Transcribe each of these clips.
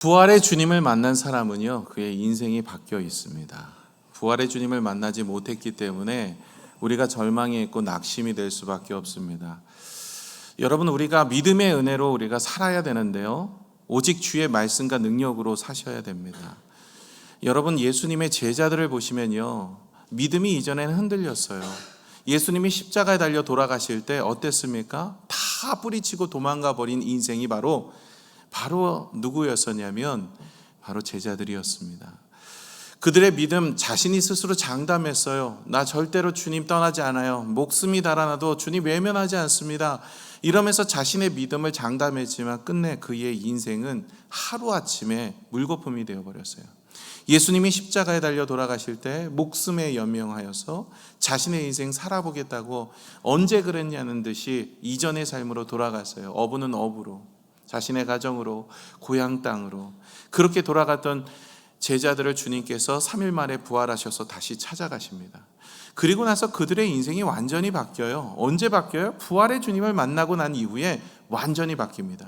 부활의 주님을 만난 사람은요, 그의 인생이 바뀌어 있습니다. 부활의 주님을 만나지 못했기 때문에 우리가 절망에 있고 낙심이 될 수밖에 없습니다. 여러분, 우리가 믿음의 은혜로 우리가 살아야 되는데요, 오직 주의 말씀과 능력으로 사셔야 됩니다. 여러분, 예수님의 제자들을 보시면요, 믿음이 이전에는 흔들렸어요. 예수님이 십자가에 달려 돌아가실 때 어땠습니까? 다 뿌리치고 도망가 버린 인생이 바로 누구였었냐면 바로 제자들이었습니다. 그들의 믿음, 자신이 스스로 장담했어요. 나 절대로 주님 떠나지 않아요. 목숨이 달아나도 주님 외면하지 않습니다. 이러면서 자신의 믿음을 장담했지만 끝내 그의 인생은 하루아침에 물거품이 되어버렸어요. 예수님이 십자가에 달려 돌아가실 때 목숨에 연명하여서 자신의 인생 살아보겠다고 언제 그랬냐는 듯이 이전의 삶으로 돌아갔어요. 어부는 어부로, 자신의 가정으로, 고향 땅으로. 그렇게 돌아갔던 제자들을 주님께서 3일 만에 부활하셔서 다시 찾아가십니다. 그리고 나서 그들의 인생이 완전히 바뀌어요. 언제 바뀌어요? 부활의 주님을 만나고 난 이후에 완전히 바뀝니다.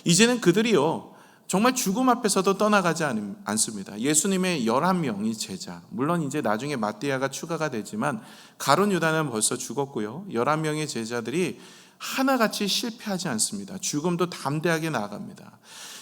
이제는 그들이요, 정말 죽음 앞에서도 떠나가지 않습니다. 예수님의 11명이 제자, 물론 이제 나중에 마띠아가 추가가 되지만 가룟 유다는 벌써 죽었고요, 11명의 제자들이 하나같이 실패하지 않습니다. 죽음도 담대하게 나아갑니다.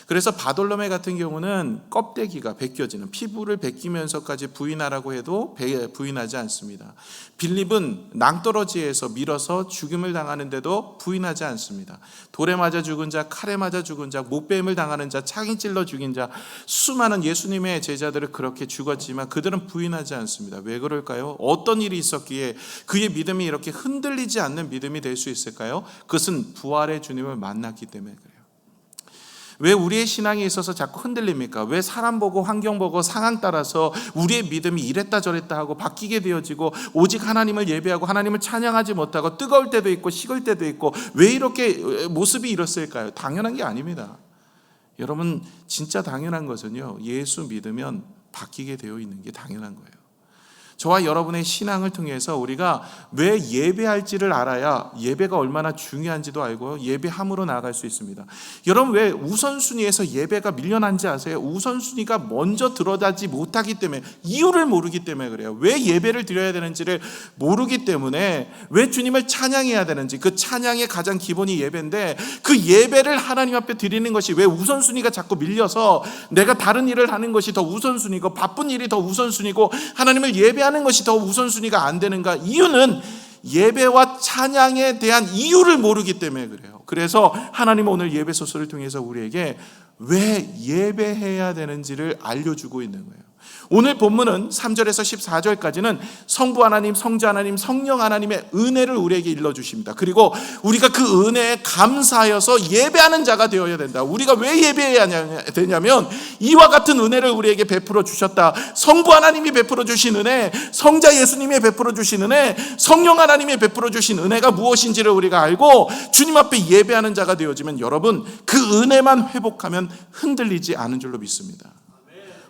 그래서 바돌로메 같은 경우는 껍데기가 벗겨지는, 피부를 벗기면서까지 부인하라고 해도 부인하지 않습니다. 빌립은 낭떠러지에서 밀어서 죽임을 당하는데도 부인하지 않습니다. 돌에 맞아 죽은 자, 칼에 맞아 죽은 자, 목베임을 당하는 자, 창이 찔러 죽인 자, 수많은 예수님의 제자들을 그렇게 죽었지만 그들은 부인하지 않습니다. 왜 그럴까요? 어떤 일이 있었기에 그의 믿음이 이렇게 흔들리지 않는 믿음이 될 수 있을까요? 그것은 부활의 주님을 만났기 때문에 그래요. 왜 우리의 신앙에 있어서 자꾸 흔들립니까? 왜 사람 보고 환경 보고 상황 따라서 우리의 믿음이 이랬다 저랬다 하고 바뀌게 되어지고 오직 하나님을 예배하고 하나님을 찬양하지 못하고 뜨거울 때도 있고 식을 때도 있고, 왜 이렇게 모습이 이렇을까요? 당연한 게 아닙니다. 여러분, 진짜 당연한 것은요, 예수 믿으면 바뀌게 되어 있는 게 당연한 거예요. 저와 여러분의 신앙을 통해서 우리가 왜 예배할지를 알아야 예배가 얼마나 중요한지도 알고 예배함으로 나아갈 수 있습니다. 여러분, 왜 우선순위에서 예배가 밀려난지 아세요? 우선순위가 먼저 들어가지 못하기 때문에, 이유를 모르기 때문에 그래요. 왜 예배를 드려야 되는지를 모르기 때문에, 왜 주님을 찬양해야 되는지, 그 찬양의 가장 기본이 예배인데 그 예배를 하나님 앞에 드리는 것이 왜 우선순위가 자꾸 밀려서 내가 다른 일을 하는 것이 더 우선순위고 바쁜 일이 더 우선순위고 하나님을 예배하는 것이 더 우선순위가 안 되는가? 이유는 예배와 찬양에 대한 이유를 모르기 때문에 그래요. 그래서 하나님은 오늘 예배 소설을 통해서 우리에게 왜 예배해야 되는지를 알려주고 있는 거예요. 오늘 본문은 3절에서 14절까지는 성부 하나님, 성자 하나님, 성령 하나님의 은혜를 우리에게 일러주십니다. 그리고 우리가 그 은혜에 감사하여서 예배하는 자가 되어야 된다. 우리가 왜 예배해야 되냐면 이와 같은 은혜를 우리에게 베풀어 주셨다. 성부 하나님이 베풀어 주신 은혜, 성자 예수님이 베풀어 주신 은혜, 성령 하나님이 베풀어 주신 은혜가 무엇인지를 우리가 알고 주님 앞에 예배하는 자가 되어지면 여러분, 그 은혜만 회복하면 흔들리지 않은 줄로 믿습니다.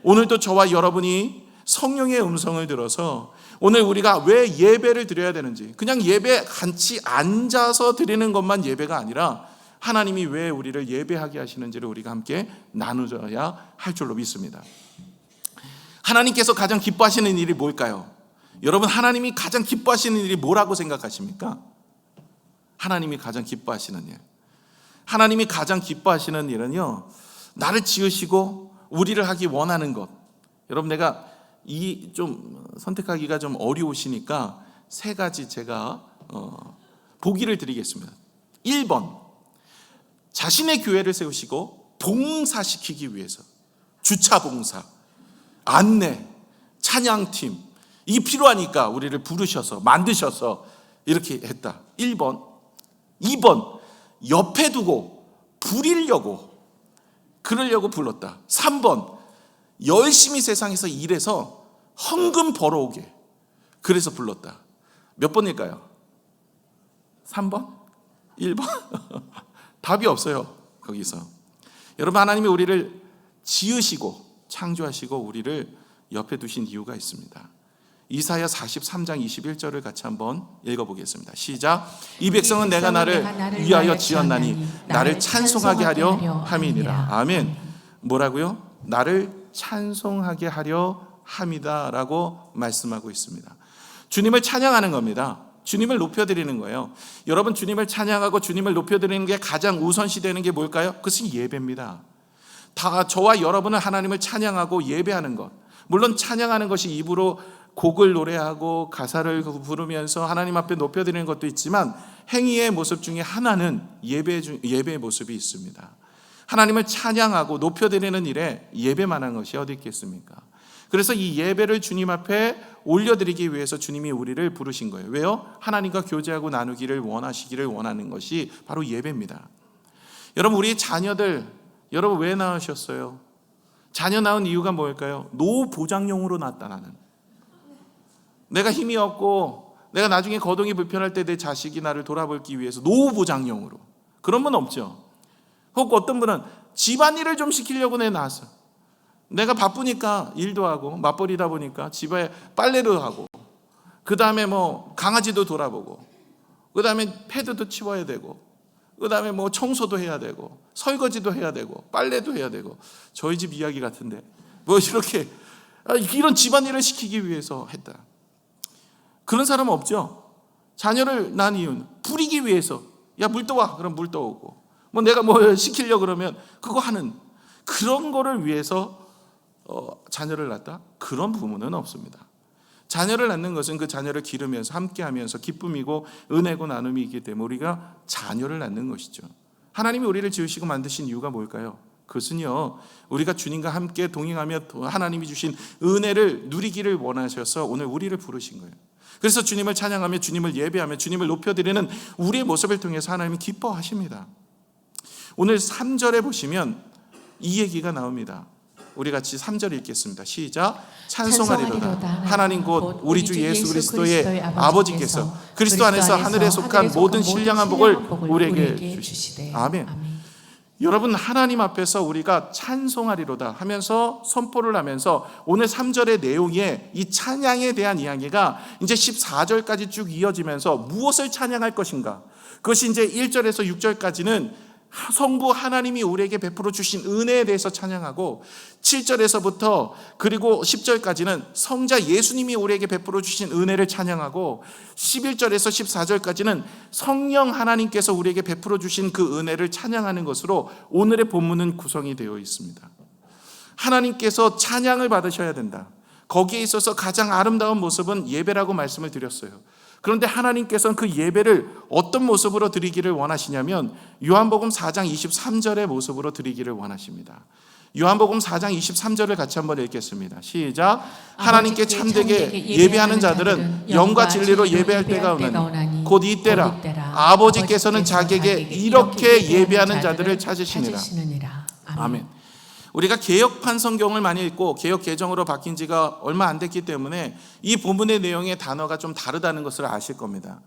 오늘도 저와 여러분이 성령의 음성을 들어서 오늘 우리가 왜 예배를 드려야 되는지, 그냥 예배 같이 앉아서 드리는 것만 예배가 아니라 하나님이 왜 우리를 예배하게 하시는지를 우리가 함께 나누어야 할 줄로 믿습니다. 하나님께서 가장 기뻐하시는 일이 뭘까요? 여러분, 하나님이 가장 기뻐하시는 일이 뭐라고 생각하십니까? 하나님이 가장 기뻐하시는 일, 하나님이 가장 기뻐하시는 일은요, 나를 지으시고 우리를 하기 원하는 것. 여러분, 내가 이 좀 선택하기가 좀 어려우시니까 세 가지 제가 보기를 드리겠습니다. 1번, 자신의 교회를 세우시고 봉사시키기 위해서 주차 봉사, 안내, 찬양팀, 이게 필요하니까 우리를 부르셔서 만드셔서 이렇게 했다. 1번. 2번, 옆에 두고 부리려고, 그러려고 불렀다. 3번, 열심히 세상에서 일해서 헌금 벌어오게, 그래서 불렀다. 몇 번일까요? 3번? 1번? 답이 없어요, 거기서. 여러분, 하나님이 우리를 지으시고 창조하시고 우리를 옆에 두신 이유가 있습니다. 이사야 43장 21절을 같이 한번 읽어보겠습니다. 시작. 이 백성은 내가 나를 위하여 지었나니 나를 찬송하게 하려 함이니라. 아멘. 뭐라고요? 나를 찬송하게 하려 함이다라고 말씀하고 있습니다. 주님을 찬양하는 겁니다. 주님을 높여드리는 거예요. 여러분, 주님을 찬양하고 주님을 높여드리는 게 가장 우선시되는 게 뭘까요? 그것은 예배입니다. 다 저와 여러분은 하나님을 찬양하고 예배하는 것, 물론 찬양하는 것이 입으로 곡을 노래하고 가사를 부르면서 하나님 앞에 높여드리는 것도 있지만 행위의 모습 중에 하나는 예배의 모습이 있습니다. 하나님을 찬양하고 높여드리는 일에 예배만한 것이 어디 있겠습니까? 그래서 이 예배를 주님 앞에 올려드리기 위해서 주님이 우리를 부르신 거예요. 왜요? 하나님과 교제하고 나누기를 원하시기를 원하는 것이 바로 예배입니다. 여러분, 우리 자녀들, 여러분 왜 낳으셨어요? 자녀 낳은 이유가 뭘까요? 노보장용으로 낳았다. 나는 내가 힘이 없고 내가 나중에 거동이 불편할 때 내 자식이 나를 돌아보기 위해서 노보장용으로. 그런 분 없죠? 혹 어떤 분은 집안일을 좀 시키려고 내 낳았어. 내가 바쁘니까 일도 하고 맞벌이다 보니까 집에 빨래도 하고 그 다음에 뭐 강아지도 돌아보고 그 다음에 패드도 치워야 되고 그 다음에 뭐 청소도 해야 되고 설거지도 해야 되고 빨래도 해야 되고. 저희 집 이야기 같은데 뭐 이렇게 이런 집안일을 시키기 위해서 했다. 그런 사람 없죠? 자녀를 낳은 이유는 부리기 위해서. 야, 물 떠와. 그럼 물 떠오고 뭐 내가 뭐 시키려고 그러면 그거 하는 그런 거를 위해서 자녀를 낳았다? 그런 부모는 없습니다. 자녀를 낳는 것은 그 자녀를 기르면서 함께하면서 기쁨이고 은혜고 나눔이기 때문에 우리가 자녀를 낳는 것이죠. 하나님이 우리를 지으시고 만드신 이유가 뭘까요? 그것은요, 우리가 주님과 함께 동행하며 하나님이 주신 은혜를 누리기를 원하셔서 오늘 우리를 부르신 거예요. 그래서 주님을 찬양하며 주님을 예배하며 주님을 높여드리는 우리의 모습을 통해서 하나님이 기뻐하십니다. 오늘 3절에 보시면 이 얘기가 나옵니다. 우리 같이 3절 읽겠습니다. 시작. 찬송하리로다 하나님 곧 우리 주 예수 그리스도의 아버지께서 그리스도 안에서 하늘에 속한 모든 신령한 복을 우리에게 주시되. 아멘. 여러분, 하나님 앞에서 우리가 찬송하리로다 하면서 선포를 하면서 오늘 3절의 내용에 이 찬양에 대한 이야기가 이제 14절까지 쭉 이어지면서 무엇을 찬양할 것인가, 그것이 이제 1절에서 6절까지는 성부 하나님이 우리에게 베풀어 주신 은혜에 대해서 찬양하고 7절에서부터 그리고 10절까지는 성자 예수님이 우리에게 베풀어 주신 은혜를 찬양하고 11절에서 14절까지는 성령 하나님께서 우리에게 베풀어 주신 그 은혜를 찬양하는 것으로 오늘의 본문은 구성이 되어 있습니다. 하나님께서 찬양을 받으셔야 된다. 거기에 있어서 가장 아름다운 모습은 예배라고 말씀을 드렸어요. 그런데 하나님께서는 그 예배를 어떤 모습으로 드리기를 원하시냐면 요한복음 4장 23절의 모습으로 드리기를 원하십니다. 요한복음 4장 23절을 같이 한번 읽겠습니다. 시작. 하나님께 참되게 예배하는 자들은 영과 진리로 예배할 때가 오나니 곧 이때라. 아버지께서는 자기에게 이렇게 예배하는 자들을 찾으시니라. 아멘. 우리가 개역판 성경을 많이 읽고 개역 개정으로 바뀐 지가 얼마 안 됐기 때문에 이 본문의 내용의 단어가 좀 다르다는 것을 아실 겁니다.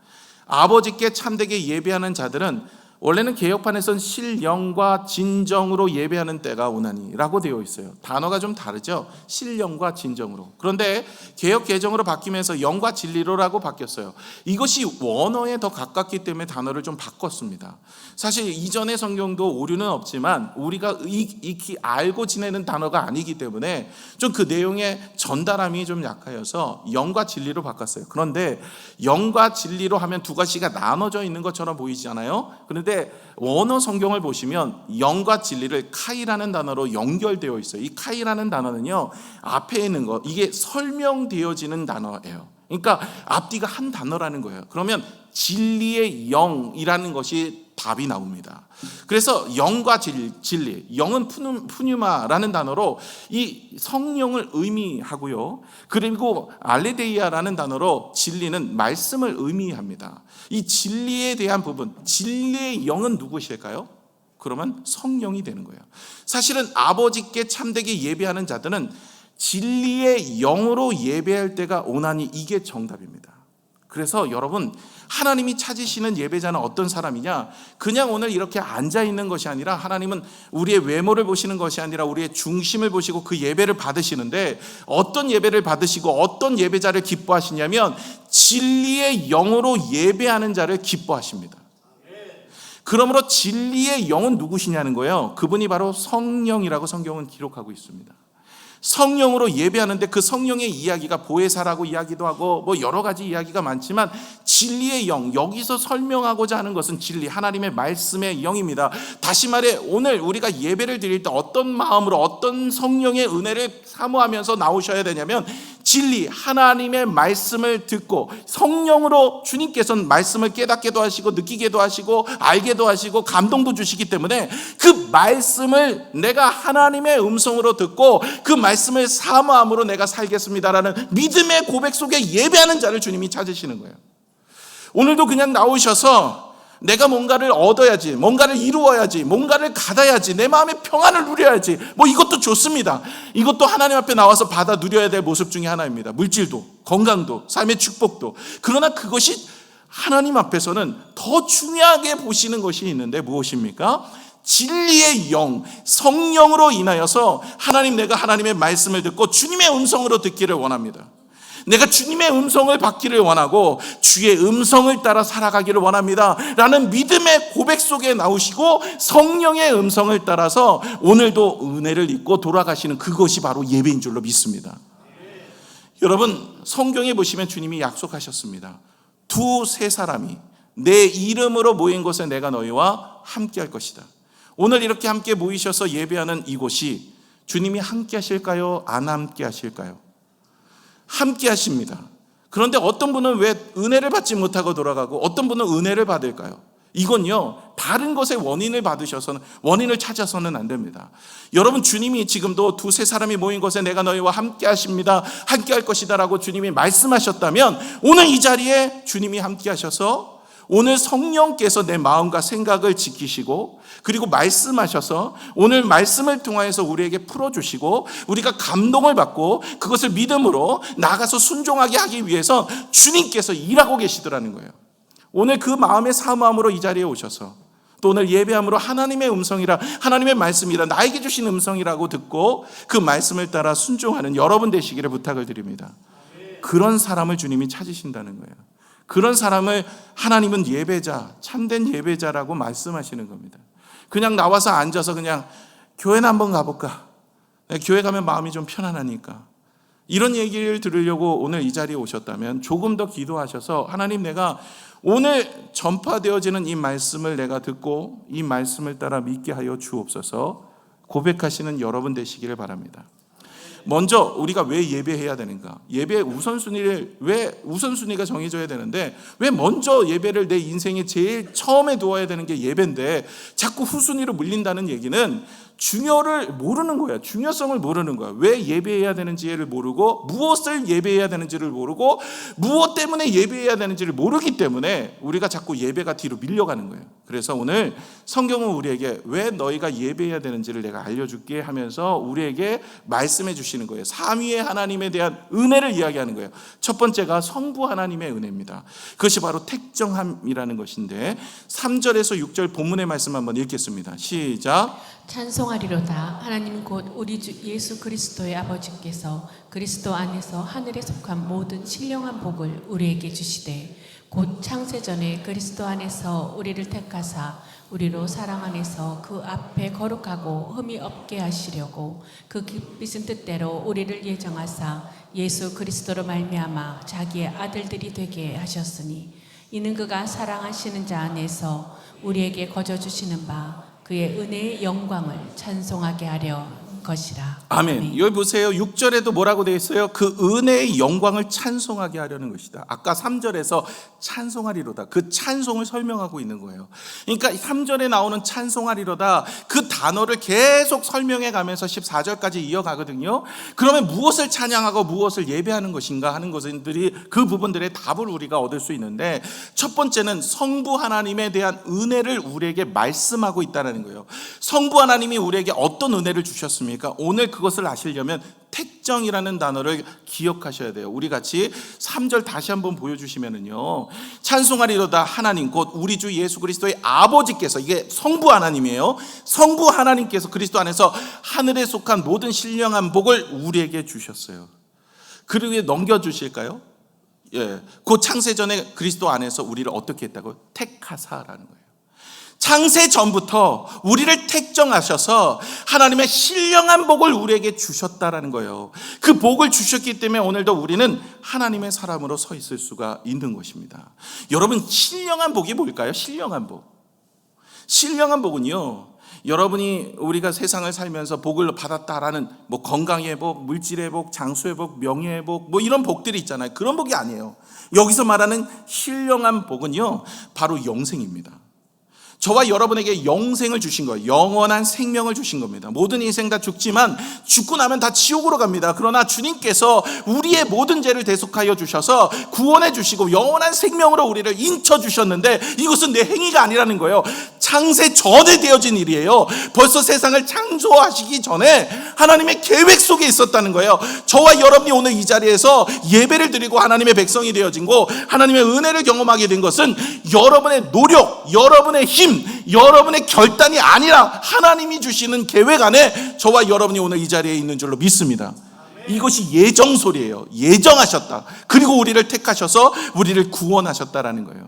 아버지께 참되게 예배하는 자들은 원래는 개역판에서는 신령과 진정으로 예배하는 때가 오나니 라고 되어 있어요. 단어가 좀 다르죠. 신령과 진정으로. 그런데 개역 개정으로 바뀌면서 영과 진리로라고 바뀌었어요. 이것이 원어에 더 가깝기 때문에 단어를 좀 바꿨습니다. 사실 이전의 성경도 오류는 없지만 우리가 익히 알고 지내는 단어가 아니기 때문에 좀 그 내용의 전달함이 좀 약하여서 영과 진리로 바꿨어요. 그런데 영과 진리로 하면 두 가지가 나눠져 있는 것처럼 보이잖아요. 그런데 원어 성경을 보시면 영과 진리를 카이라는 단어로 연결되어 있어요. 이 카이라는 단어는요, 앞에 있는 것, 이게 설명되어지는 단어예요. 그러니까 앞뒤가 한 단어라는 거예요. 그러면 진리의 영이라는 것이 답이 나옵니다. 그래서 영과 진리, 영은 푸뉴마라는 단어로 이 성령을 의미하고요. 그리고 알레데이아라는 단어로 진리는 말씀을 의미합니다. 이 진리에 대한 부분, 진리의 영은 누구실까요? 그러면 성령이 되는 거예요. 사실은 아버지께 참되게 예배하는 자들은 진리의 영으로 예배할 때가 오나니 이게 정답입니다. 그래서 여러분, 하나님이 찾으시는 예배자는 어떤 사람이냐? 그냥 오늘 이렇게 앉아있는 것이 아니라 하나님은 우리의 외모를 보시는 것이 아니라 우리의 중심을 보시고 그 예배를 받으시는데 어떤 예배를 받으시고 어떤 예배자를 기뻐하시냐면 진리의 영으로 예배하는 자를 기뻐하십니다. 그러므로 진리의 영은 누구시냐는 거예요. 그분이 바로 성령이라고 성경은 기록하고 있습니다. 성령으로 예배하는데 그 성령의 이야기가 보혜사라고 이야기도 하고 뭐 여러 가지 이야기가 많지만 진리의 영, 여기서 설명하고자 하는 것은 진리, 하나님의 말씀의 영입니다. 다시 말해 오늘 우리가 예배를 드릴 때 어떤 마음으로 어떤 성령의 은혜를 사모하면서 나오셔야 되냐면 진리, 하나님의 말씀을 듣고 성령으로 주님께서는 말씀을 깨닫게도 하시고 느끼게도 하시고 알게도 하시고 감동도 주시기 때문에 그 말씀을 내가 하나님의 음성으로 듣고 그 말씀을 사모함으로 내가 살겠습니다라는 믿음의 고백 속에 예배하는 자를 주님이 찾으시는 거예요. 오늘도 그냥 나오셔서 내가 뭔가를 얻어야지, 뭔가를 이루어야지, 뭔가를 갖아야지, 내 마음의 평안을 누려야지, 뭐 이것도 좋습니다. 이것도 하나님 앞에 나와서 받아 누려야 될 모습 중에 하나입니다. 물질도, 건강도, 삶의 축복도. 그러나 그것이 하나님 앞에서는 더 중요하게 보시는 것이 있는데 무엇입니까? 진리의 영, 성령으로 인하여서 하나님, 내가 하나님의 말씀을 듣고 주님의 음성으로 듣기를 원합니다. 내가 주님의 음성을 받기를 원하고 주의 음성을 따라 살아가기를 원합니다 라는 믿음의 고백 속에 나오시고 성령의 음성을 따라서 오늘도 은혜를 입고 돌아가시는 그것이 바로 예배인 줄로 믿습니다. 여러분, 성경에 보시면 주님이 약속하셨습니다. 두세 사람이 내 이름으로 모인 곳에 내가 너희와 함께 할 것이다. 오늘 이렇게 함께 모이셔서 예배하는 이곳이 주님이 함께 하실까요? 안 함께 하실까요? 함께 하십니다. 그런데 어떤 분은 왜 은혜를 받지 못하고 돌아가고 어떤 분은 은혜를 받을까요? 이건요, 다른 것의 원인을 찾아서는 안 됩니다. 여러분, 주님이 지금도 두세 사람이 모인 곳에 내가 너희와 함께 하십니다, 함께 할 것이다 라고 주님이 말씀하셨다면 오늘 이 자리에 주님이 함께 하셔서 오늘 성령께서 내 마음과 생각을 지키시고 그리고 말씀하셔서 오늘 말씀을 통하여서 우리에게 풀어주시고 우리가 감동을 받고 그것을 믿음으로 나가서 순종하게 하기 위해서 주님께서 일하고 계시더라는 거예요. 오늘 그 마음의 사모함으로 이 자리에 오셔서 또 오늘 예배함으로 하나님의 음성이라, 하나님의 말씀이라, 나에게 주신 음성이라고 듣고 그 말씀을 따라 순종하는 여러분 되시기를 부탁을 드립니다. 그런 사람을 주님이 찾으신다는 거예요. 그런 사람을 하나님은 예배자, 참된 예배자라고 말씀하시는 겁니다. 그냥 나와서 앉아서 그냥 교회나 한번 가볼까? 교회 가면 마음이 좀 편안하니까. 이런 얘기를 들으려고 오늘 이 자리에 오셨다면 조금 더 기도하셔서 하나님, 내가 오늘 전파되어지는 이 말씀을 내가 듣고 이 말씀을 따라 믿게 하여 주옵소서 고백하시는 여러분 되시기를 바랍니다. 먼저 우리가 왜 예배해야 되는가? 예배의 우선순위가 정해져야 되는데 왜 먼저 예배를 내 인생에 제일 처음에 두어야 되는 게 예배인데 자꾸 후순위로 물린다는 얘기는 중요를 모르는 거야. 중요성을 모르는 거야. 왜 예배해야 되는지를 모르고 무엇을 예배해야 되는지를 모르고 무엇 때문에 예배해야 되는지를 모르기 때문에 우리가 자꾸 예배가 뒤로 밀려가는 거예요. 그래서 오늘 성경은 우리에게 왜 너희가 예배해야 되는지를 내가 알려줄게 하면서 우리에게 말씀해 주시는 거예요. 삼위의 하나님에 대한 은혜를 이야기하는 거예요. 첫 번째가 성부 하나님의 은혜입니다. 그것이 바로 택정함이라는 것인데 3절에서 6절 본문의 말씀 한번 읽겠습니다. 시작. 찬송하리로다. 하나님 곧 우리 주 예수 그리스도의 아버지께서 그리스도 안에서 하늘에 속한 모든 신령한 복을 우리에게 주시되 곧 창세전에 그리스도 안에서 우리를 택하사 우리로 사랑 안에서 그 앞에 거룩하고 흠이 없게 하시려고 그 깊으신 뜻대로 우리를 예정하사 예수 그리스도로 말미암아 자기의 아들들이 되게 하셨으니 이는 그가 사랑하시는 자 안에서 우리에게 거저 주시는 바 그의 은혜의 영광을 찬송하게 하려 것이라. 아멘. 여기 보세요. 6절에도 뭐라고 되어 있어요? 그 은혜의 영광을 찬송하게 하려는 것이다. 아까 3절에서 찬송하리로다. 그 찬송을 설명하고 있는 거예요. 그러니까 3절에 나오는 찬송하리로다 그 단어를 계속 설명해 가면서 14절까지 이어가거든요. 그러면 무엇을 찬양하고 무엇을 예배하는 것인가 하는 것들이 그 부분들의 답을 우리가 얻을 수 있는데 첫 번째는 성부 하나님에 대한 은혜를 우리에게 말씀하고 있다는 거예요. 성부 하나님이 우리에게 어떤 은혜를 주셨습니까? 오늘 그것을 아시려면 택정이라는 단어를 기억하셔야 돼요. 우리 같이 3절 다시 한번 보여주시면은요, 찬송하리로다 하나님 곧 우리 주 예수 그리스도의 아버지께서, 이게 성부 하나님이에요. 성부 하나님께서 그리스도 안에서 하늘에 속한 모든 신령한 복을 우리에게 주셨어요. 그리고 넘겨주실까요? 예, 그 창세전에 그리스도 안에서 우리를 어떻게 했다고? 택하사라는 거예요. 창세 전부터 우리를 택정하셔서 하나님의 신령한 복을 우리에게 주셨다라는 거예요. 그 복을 주셨기 때문에 오늘도 우리는 하나님의 사람으로 서 있을 수가 있는 것입니다. 여러분, 신령한 복이 뭘까요? 신령한 복. 신령한 복은요, 여러분이 우리가 세상을 살면서 복을 받았다라는 뭐 건강의 복, 물질의 복, 장수의 복, 명예의 복, 뭐 이런 복들이 있잖아요. 그런 복이 아니에요. 여기서 말하는 신령한 복은요, 바로 영생입니다. 저와 여러분에게 영생을 주신 거예요. 영원한 생명을 주신 겁니다. 모든 인생 다 죽지만 죽고 나면 다 지옥으로 갑니다. 그러나 주님께서 우리의 모든 죄를 대속하여 주셔서 구원해 주시고 영원한 생명으로 우리를 인쳐 주셨는데, 이것은 내 행위가 아니라는 거예요. 창세 전에 되어진 일이에요. 벌써 세상을 창조하시기 전에 하나님의 계획 속에 있었다는 거예요. 저와 여러분이 오늘 이 자리에서 예배를 드리고 하나님의 백성이 되어진 거, 하나님의 은혜를 경험하게 된 것은 여러분의 노력, 여러분의 힘, 여러분의 결단이 아니라 하나님이 주시는 계획 안에 저와 여러분이 오늘 이 자리에 있는 줄로 믿습니다. 이것이 예정설이에요. 예정하셨다. 그리고 우리를 택하셔서 우리를 구원하셨다라는 거예요.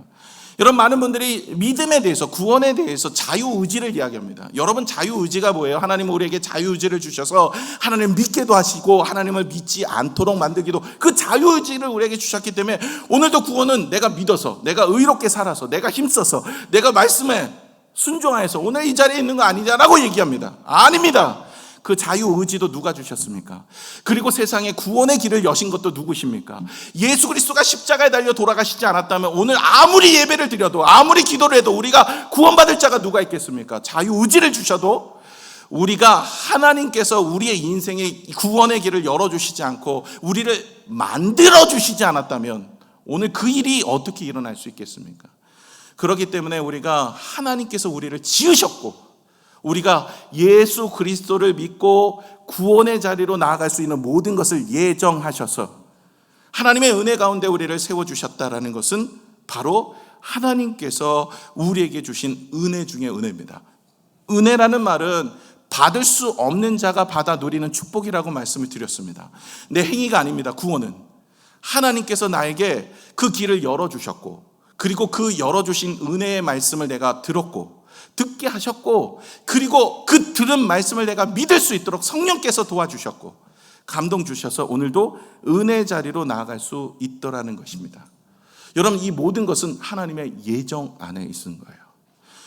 여러분, 많은 분들이 믿음에 대해서, 구원에 대해서 자유의지를 이야기합니다. 여러분, 자유의지가 뭐예요? 하나님은 우리에게 자유의지를 주셔서 하나님을 믿게도 하시고 하나님을 믿지 않도록 만들기도, 그 자유의지를 우리에게 주셨기 때문에 오늘도 구원은 내가 믿어서, 내가 의롭게 살아서, 내가 힘써서, 내가 말씀에 순종하여서 오늘 이 자리에 있는 거 아니냐라고 얘기합니다. 아닙니다. 그 자유의지도 누가 주셨습니까? 그리고 세상에 구원의 길을 여신 것도 누구십니까? 예수 그리스도가 십자가에 달려 돌아가시지 않았다면 오늘 아무리 예배를 드려도, 아무리 기도를 해도 우리가 구원받을 자가 누가 있겠습니까? 자유의지를 주셔도 우리가 하나님께서 우리의 인생의 구원의 길을 열어주시지 않고 우리를 만들어주시지 않았다면 오늘 그 일이 어떻게 일어날 수 있겠습니까? 그렇기 때문에 우리가 하나님께서 우리를 지으셨고, 우리가 예수 그리스도를 믿고 구원의 자리로 나아갈 수 있는 모든 것을 예정하셔서 하나님의 은혜 가운데 우리를 세워주셨다라는 것은 바로 하나님께서 우리에게 주신 은혜 중에 은혜입니다. 은혜라는 말은 받을 수 없는 자가 받아 누리는 축복이라고 말씀을 드렸습니다. 내 행위가 아닙니다. 구원은 하나님께서 나에게 그 길을 열어주셨고, 그리고 그 열어주신 은혜의 말씀을 내가 들었고, 듣게 하셨고, 그리고 그 들은 말씀을 내가 믿을 수 있도록 성령께서 도와주셨고 감동 주셔서 오늘도 은혜 자리로 나아갈 수 있더라는 것입니다. 여러분, 이 모든 것은 하나님의 예정 안에 있는 거예요.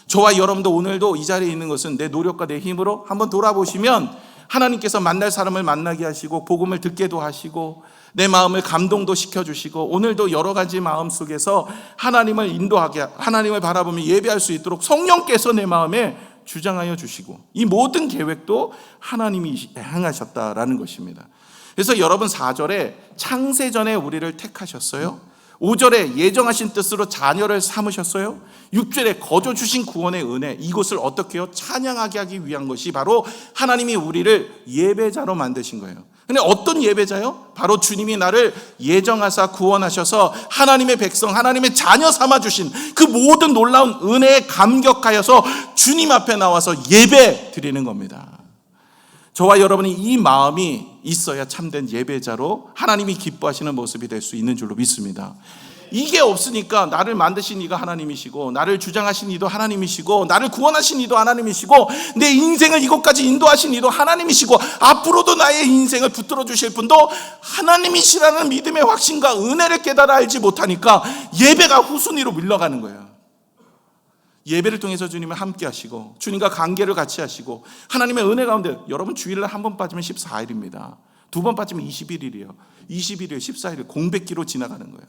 저와 여러분도 오늘도 이 자리에 있는 것은 내 노력과 내 힘으로 한번 돌아보시면 하나님께서 만날 사람을 만나게 하시고 복음을 듣게도 하시고 내 마음을 감동도 시켜주시고 오늘도 여러 가지 마음 속에서 하나님을 인도하게, 하나님을 바라보며 예배할 수 있도록 성령께서 내 마음에 주장하여 주시고, 이 모든 계획도 하나님이 행하셨다라는 것입니다. 그래서 여러분, 4절에 창세전에 우리를 택하셨어요. 5절에 예정하신 뜻으로 자녀를 삼으셨어요. 6절에 거저 주신 구원의 은혜, 이것을 어떻게 해요? 찬양하게 하기 위한 것이 바로 하나님이 우리를 예배자로 만드신 거예요. 근데 어떤 예배자요? 바로 주님이 나를 예정하사 구원하셔서 하나님의 백성, 하나님의 자녀 삼아주신 그 모든 놀라운 은혜에 감격하여서 주님 앞에 나와서 예배 드리는 겁니다. 저와 여러분이 이 마음이 있어야 참된 예배자로 하나님이 기뻐하시는 모습이 될 수 있는 줄로 믿습니다. 이게 없으니까 나를 만드신 이가 하나님이시고, 나를 주장하신 이도 하나님이시고, 나를 구원하신 이도 하나님이시고, 내 인생을 이곳까지 인도하신 이도 하나님이시고, 앞으로도 나의 인생을 붙들어 주실 분도 하나님이시라는 믿음의 확신과 은혜를 깨달아 알지 못하니까 예배가 후순위로 밀려가는 거예요. 예배를 통해서 주님을 함께 하시고 주님과 관계를 같이 하시고 하나님의 은혜 가운데, 여러분 주일날 한 번 빠지면 14일입니다. 두 번 빠지면 21일이에요. 21일, 14일 공백기로 지나가는 거예요.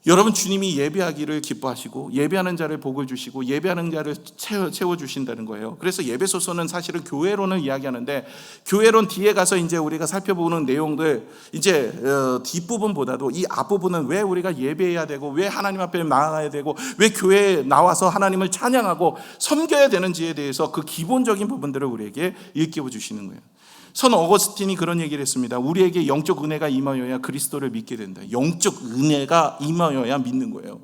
여러분, 주님이 예배하기를 기뻐하시고 예배하는 자를 복을 주시고 예배하는 자를 채워주신다는 거예요. 그래서 예배소서는 사실은 교회론을 이야기하는데, 교회론 뒤에 가서 이제 우리가 살펴보는 내용들, 이제 뒷부분보다도 이 앞부분은 왜 우리가 예배해야 되고, 왜 하나님 앞에 나아가야 되고, 왜 교회에 나와서 하나님을 찬양하고 섬겨야 되는지에 대해서 그 기본적인 부분들을 우리에게 일깨워 주시는 거예요. 선 어거스틴이 그런 얘기를 했습니다. 우리에게 영적 은혜가 임하여야 그리스도를 믿게 된다. 영적 은혜가 임하여야 믿는 거예요.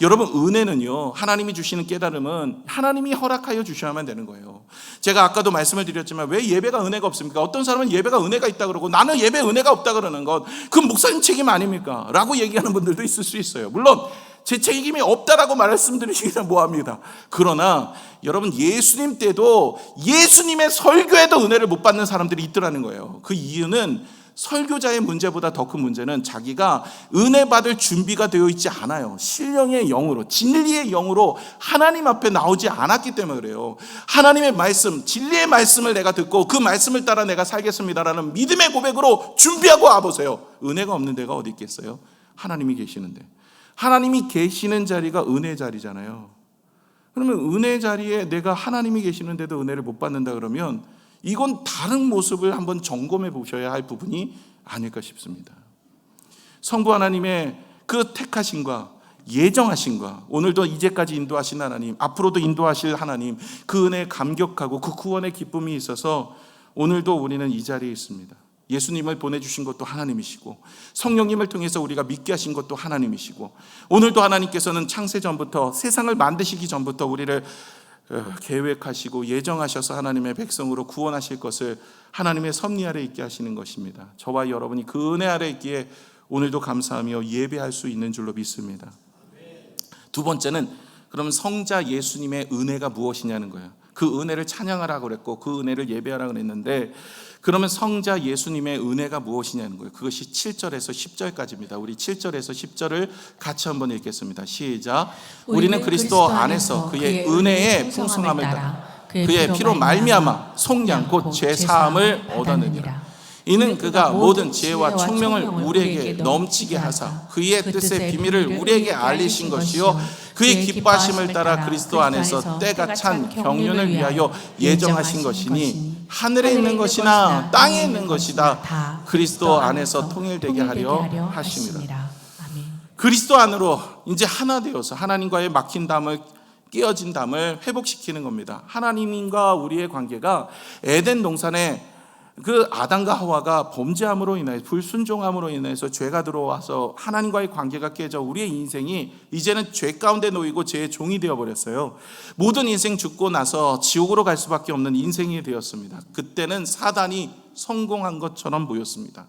여러분, 은혜는요, 하나님이 주시는 깨달음은 하나님이 허락하여 주셔야만 되는 거예요. 제가 아까도 말씀을 드렸지만 왜 예배가 은혜가 없습니까? 어떤 사람은 예배가 은혜가 있다 그러고 나는 예배 은혜가 없다 그러는 것, 그 목사님 책임 아닙니까? 라고 얘기하는 분들도 있을 수 있어요. 물론 제 책임이 없다라고 말씀드리시기는 뭐합니다. 그러나 여러분, 예수님 때도 예수님의 설교에도 은혜를 못 받는 사람들이 있더라는 거예요. 그 이유는 설교자의 문제보다 더 큰 문제는 자기가 은혜 받을 준비가 되어 있지 않아요. 신령의 영으로, 진리의 영으로 하나님 앞에 나오지 않았기 때문에 그래요. 하나님의 말씀, 진리의 말씀을 내가 듣고 그 말씀을 따라 내가 살겠습니다라는 믿음의 고백으로 준비하고 와보세요. 은혜가 없는 데가 어디 있겠어요? 하나님이 계시는데. 하나님이 계시는 자리가 은혜 자리잖아요. 그러면 은혜 자리에 내가 하나님이 계시는데도 은혜를 못 받는다 그러면 이건 다른 모습을 한번 점검해 보셔야 할 부분이 아닐까 싶습니다. 성부 하나님의 그 택하심과 예정하심과 오늘도 이제까지 인도하신 하나님, 앞으로도 인도하실 하나님, 그 은혜에 감격하고 그 구원의 기쁨이 있어서 오늘도 우리는 이 자리에 있습니다. 예수님을 보내주신 것도 하나님이시고 성령님을 통해서 우리가 믿게 하신 것도 하나님이시고 오늘도 하나님께서는 창세전부터 세상을 만드시기 전부터 우리를 계획하시고 예정하셔서 하나님의 백성으로 구원하실 것을 하나님의 섭리 아래 있게 하시는 것입니다. 저와 여러분이 그 은혜 아래 있기에 오늘도 감사하며 예배할 수 있는 줄로 믿습니다. 두 번째는 그럼 성자 예수님의 은혜가 무엇이냐는 거예요. 그 은혜를 찬양하라고 그랬고 그 은혜를 예배하라고 그랬는데 그러면 성자 예수님의 은혜가 무엇이냐는 거예요. 그것이 7절에서 10절까지입니다. 우리 7절에서 10절을 같이 한번 읽겠습니다. 시작. 우리는 그리스도 안에서 그의 은혜의 풍성함을 따라 그의 피로 말미암아 속량 곧 죄사함을 얻었느니라. 이는 그가 모든 지혜와 총명을 우리에게 넘치게 하사 그의 뜻의 비밀을 우리에게 알리신 것이요 그의 기뻐하심을 따라 그리스도 안에서 때가 찬 경륜을 위하여 예정하신 것이니 하늘에 있는 것이나 땅에 있는 것이다 그리스도 안에서 통일되게 하려 하심이라. 그리스도 안으로 이제 하나 되어서 하나님과의 막힌 담을, 깨어진 담을 회복시키는 겁니다. 하나님과 우리의 관계가 에덴 동산에 그 아담과 하와가 범죄함으로 인해서 불순종함으로 인해서 죄가 들어와서 하나님과의 관계가 깨져 우리의 인생이 이제는 죄 가운데 놓이고 죄의 종이 되어버렸어요. 모든 인생 죽고 나서 지옥으로 갈 수밖에 없는 인생이 되었습니다. 그때는 사단이 성공한 것처럼 보였습니다.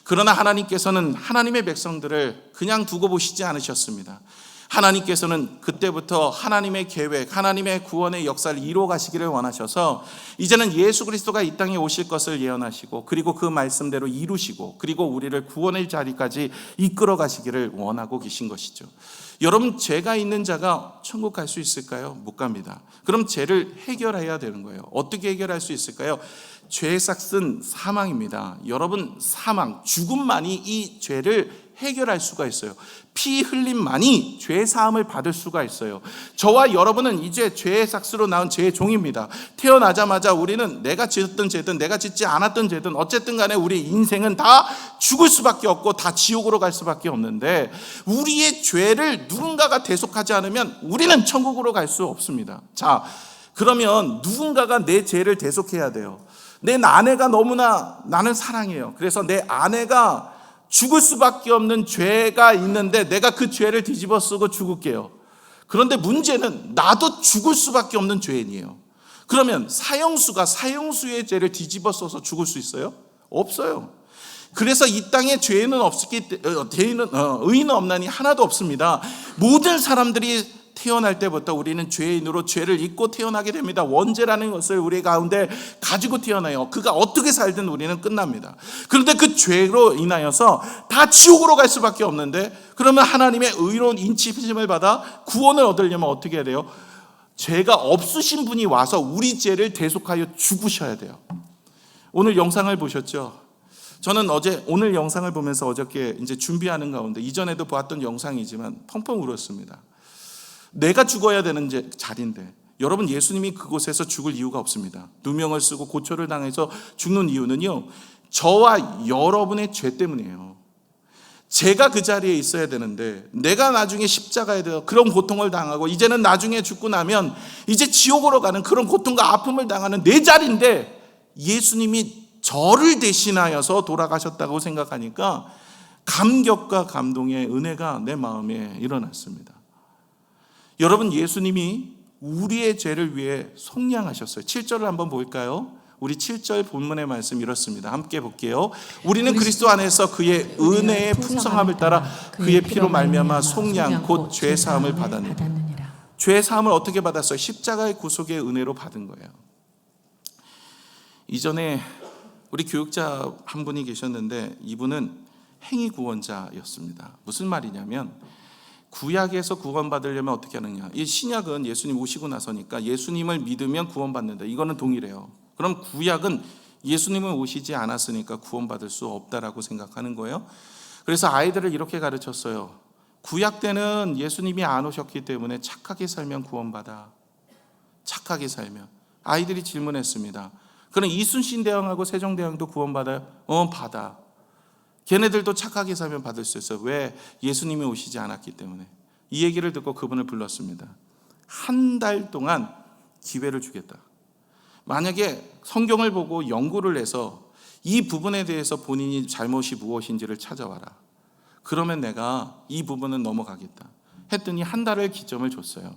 그러나 하나님께서는 하나님의 백성들을 그냥 두고 보시지 않으셨습니다. 하나님께서는 그때부터 하나님의 계획, 하나님의 구원의 역사를 이루어 가시기를 원하셔서 이제는 예수 그리스도가 이 땅에 오실 것을 예언하시고 그리고 그 말씀대로 이루시고 그리고 우리를 구원의 자리까지 이끌어 가시기를 원하고 계신 것이죠. 여러분, 죄가 있는 자가 천국 갈 수 있을까요? 못 갑니다. 그럼 죄를 해결해야 되는 거예요. 어떻게 해결할 수 있을까요? 죄의 삭은 사망입니다. 여러분, 사망, 죽음만이 이 죄를 해결할 수가 있어요. 피 흘림만이 죄 사함을 받을 수가 있어요. 저와 여러분은 이제 죄의 삭스로 나온 죄의 종입니다. 태어나자마자 우리는 내가 짓던 죄든 내가 짓지 않았던 죄든 어쨌든 간에 우리 인생은 다 죽을 수밖에 없고 다 지옥으로 갈 수밖에 없는데 우리의 죄를 누군가가 대속하지 않으면 우리는 천국으로 갈 수 없습니다. 자, 그러면 누군가가 내 죄를 대속해야 돼요. 내 아내가 너무나 나는 사랑해요. 그래서 내 아내가 죽을 수밖에 없는 죄가 있는데 내가 그 죄를 뒤집어 쓰고 죽을게요. 그런데 문제는 나도 죽을 수밖에 없는 죄인이에요. 그러면 사형수가 사형수의 죄를 뒤집어 써서 죽을 수 있어요? 없어요. 그래서 이 땅에 죄인은 의인은 없나니 하나도 없습니다. 모든 사람들이 태어날 때부터 우리는 죄인으로 죄를 잊고 태어나게 됩니다. 원죄라는 것을 우리 가운데 가지고 태어나요. 그가 어떻게 살든 우리는 끝납니다. 그런데 그 죄로 인하여서 다 지옥으로 갈 수밖에 없는데 그러면 하나님의 의로운 인치심을 받아 구원을 얻으려면 어떻게 해야 돼요? 죄가 없으신 분이 와서 우리 죄를 대속하여 죽으셔야 돼요. 오늘 영상을 보셨죠? 저는 오늘 영상을 보면서 어저께 이제 준비하는 가운데 이전에도 보았던 영상이지만 펑펑 울었습니다. 내가 죽어야 되는 자리인데 여러분, 예수님이 그곳에서 죽을 이유가 없습니다. 누명을 쓰고 고초를 당해서 죽는 이유는요, 저와 여러분의 죄 때문이에요. 제가 그 자리에 있어야 되는데 내가 나중에 십자가에 대해 그런 고통을 당하고 이제는 나중에 죽고 나면 이제 지옥으로 가는 그런 고통과 아픔을 당하는 내 자리인데 예수님이 저를 대신하여서 돌아가셨다고 생각하니까 감격과 감동의 은혜가 내 마음에 일어났습니다. 여러분, 예수님이 우리의 죄를 위해 속량하셨어요. 7절을 한번 볼까요? 우리 7절 본문의 말씀 이렇습니다. 함께 볼게요. 우리는 그리스도 안에서 그의 은혜의 풍성함을 따라 그의 피로 말미암아 속량 곧 죄 사함을 받았느니라. 죄 사함을 어떻게 받았어요? 십자가의 구속의 은혜로 받은 거예요. 이전에 우리 교육자 한 분이 계셨는데 이분은 행위 구원자였습니다. 무슨 말이냐면 구약에서 구원받으려면 어떻게 하느냐. 이 신약은 예수님 오시고 나서니까 예수님을 믿으면 구원받는다. 이거는 동일해요. 그럼 구약은 예수님은 오시지 않았으니까 구원받을 수 없다라고 생각하는 거예요. 그래서 아이들을 이렇게 가르쳤어요. 구약 때는 예수님이 안 오셨기 때문에 착하게 살면 구원받아. 착하게 살면. 아이들이 질문했습니다. 그럼 이순신 대왕하고 세종대왕도 구원받아요? 받아. 걔네들도 착하게 살면 받을 수 있어요. 왜? 예수님이 오시지 않았기 때문에. 이 얘기를 듣고 그분을 불렀습니다. 한 달 동안 기회를 주겠다. 만약에 성경을 보고 연구를 해서 이 부분에 대해서 본인이 잘못이 무엇인지를 찾아와라. 그러면 내가 이 부분은 넘어가겠다. 했더니 한 달을 기점을 줬어요.